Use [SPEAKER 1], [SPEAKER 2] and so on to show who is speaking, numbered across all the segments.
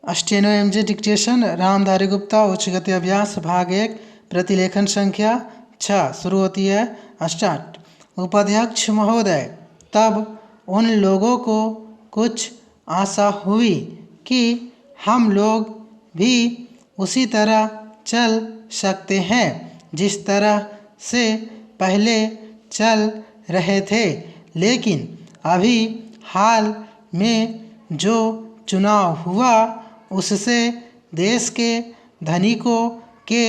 [SPEAKER 1] Steno MJ dictation Ramdhari Gupta उच्च गति अभ्यास भाग 1 प्रतिलेखन संख्या 6 शुरू होती है। स्टार्ट। उपाध्यक्ष महोदय, तब उन लोगों को कुछ आशा हुई कि हम लोग भी उसी तरह चल सकते हैं जिस तरह से पहले चल रहे थे, लेकिन अभी हाल में जो चुनाव हुआ उससे देश के धनिकों के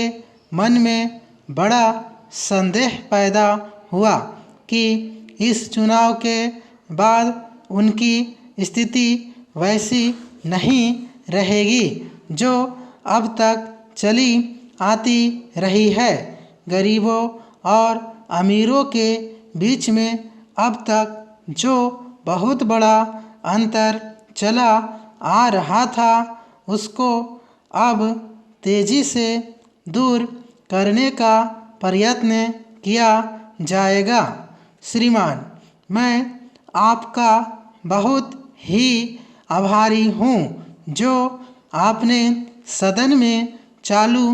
[SPEAKER 1] मन में बड़ा संदेह पैदा हुआ कि इस चुनाव के बाद उनकी स्थिति वैसी नहीं रहेगी जो अब तक चली आती रही है। गरीबों और अमीरों के बीच में अब तक जो बहुत बड़ा अंतर चला आ रहा था उसको अब तेजी से दूर करने का प्रयत्न किया जाएगा। श्रीमान, मैं आपका बहुत ही आभारी हूँ जो आपने सदन में चालू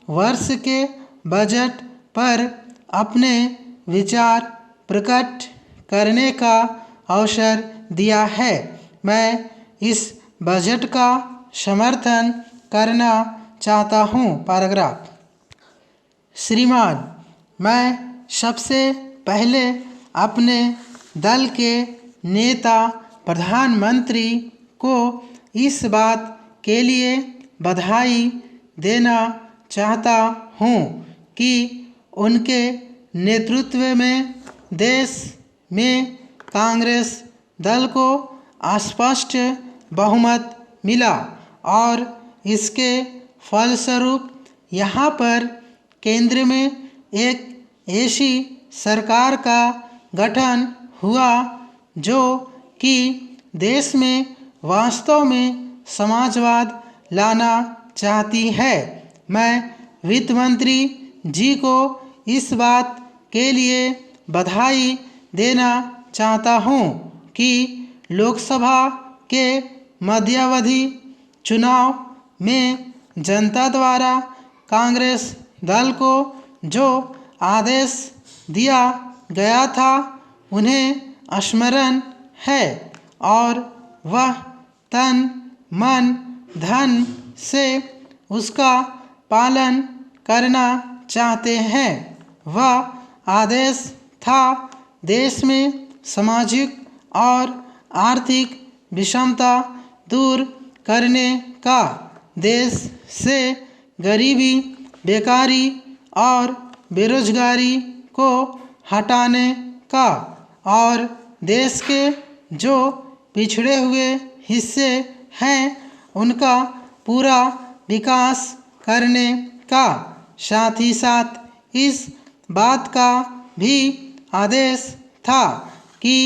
[SPEAKER 1] वर्ष के बजट पर अपने विचार प्रकट करने का अवसर दिया है। मैं इस बजट का समर्थन करना चाहता हूँ। पैराग्राफ। श्रीमान, मैं सबसे पहले अपने दल के नेता प्रधानमंत्री को इस बात के लिए बधाई देना चाहता हूँ कि उनके नेतृत्व में देश में कांग्रेस दल को स्पष्ट बहुमत मिला और इसके फलस्वरूप यहाँ पर केंद्र में एक ऐसी सरकार का गठन हुआ जो कि देश में वास्तव में समाजवाद लाना चाहती है। मैं वित्त मंत्री जी को इस बात के लिए बधाई देना चाहता हूँ कि लोकसभा के मध्यावधि चुनाव में जनता द्वारा कांग्रेस दल को जो आदेश दिया गया था उन्हें स्मरण है और वह तन मन धन से उसका पालन करना चाहते हैं। वह आदेश था देश में सामाजिक और आर्थिक विषमता दूर करने का, देश से गरीबी, बेकारी और बेरोजगारी को हटाने का और देश के जो पिछड़े हुए हिस्से हैं उनका पूरा विकास करने का। साथ ही साथ इस बात का भी आदेश था कि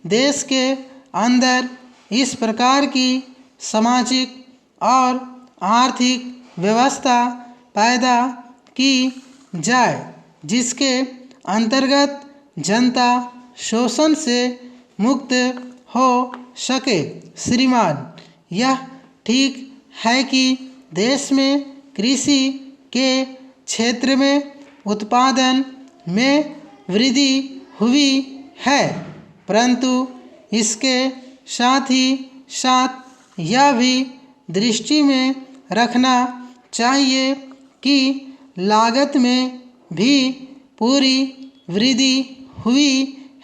[SPEAKER 1] देश के अंदर इस प्रकार की सामाजिक और आर्थिक व्यवस्था पैदा की जाए जिसके अंतर्गत जनता शोषण से मुक्त हो सके। श्रीमान, यह ठीक है कि देश में कृषि के क्षेत्र में उत्पादन में वृद्धि हुई है, परंतु इसके साथ ही साथ यह भी दृष्टि में रखना चाहिए कि लागत में भी पूरी वृद्धि हुई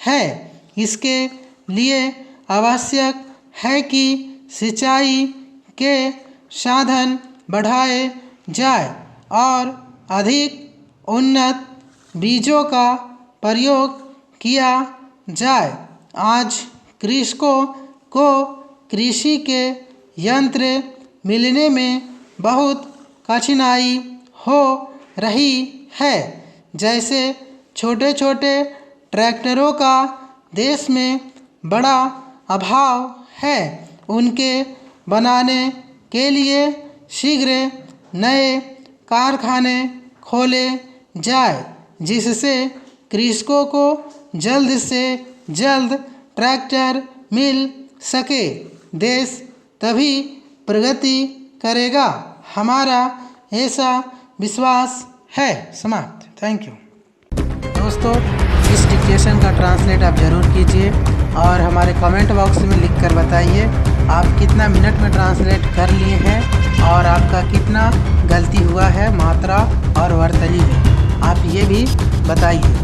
[SPEAKER 1] है। इसके लिए आवश्यक है कि सिंचाई के साधन बढ़ाए जाए और अधिक उन्नत बीजों का प्रयोग किया जाए। आज कृषकों को कृषि के यंत्र मिलने में बहुत कठिनाई हो रही है। जैसे छोटे छोटे ट्रैक्टरों का देश में बड़ा अभाव है। उनके बनाने के लिए शीघ्र नए कारखाने खोले जाए जिससे कृषकों को जल्द से जल्द ट्रैक्टर मिल सके। देश तभी प्रगति करेगा, हमारा ऐसा विश्वास है। समाप्त। Thank you. दोस्तों, इस डिक्टेशन का ट्रांसलेट आप ज़रूर कीजिए और हमारे कमेंट बॉक्स में लिख कर बताइए आप कितना मिनट में ट्रांसलेट कर लिए हैं और आपका कितना गलती हुआ है मात्रा और वर्तनी में, आप ये भी बताइए।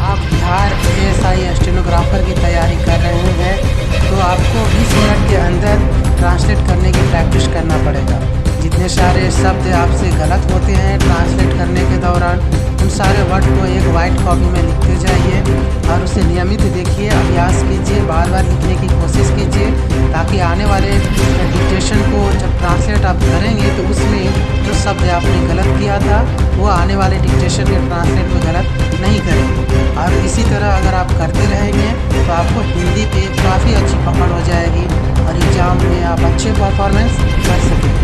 [SPEAKER 1] आप बिहार ASI स्टेनोग्राफर की तैयारी कर रहे हैं तो आपको 20 मिनट के अंदर ट्रांसलेट करने की प्रैक्टिस करना पड़ेगा। जितने सारे शब्द आपसे गलत होते हैं ट्रांसलेट करने के दौरान, उन सारे वर्ड को एक वाइट कॉपी में लिखते जाइए और उसे नियमित देखिए, अभ्यास कीजिए, बार बार लिखने की कोशिश कीजिए ताकि आने वाले डिक्टेशन को जब ट्रांसलेट आप करेंगे तो उसमें जो शब्द आपने गलत किया था वो आने वाले डिक्टेशन के ट्रांसलेट में गलत नहीं करेंगे। और इसी तरह अगर आप करते रहेंगे तो आपको हिंदी पे काफ़ी अच्छी पकड़ हो जाएगी और एग्ज़ाम में आप अच्छे परफॉर्मेंस कर सकेंगे।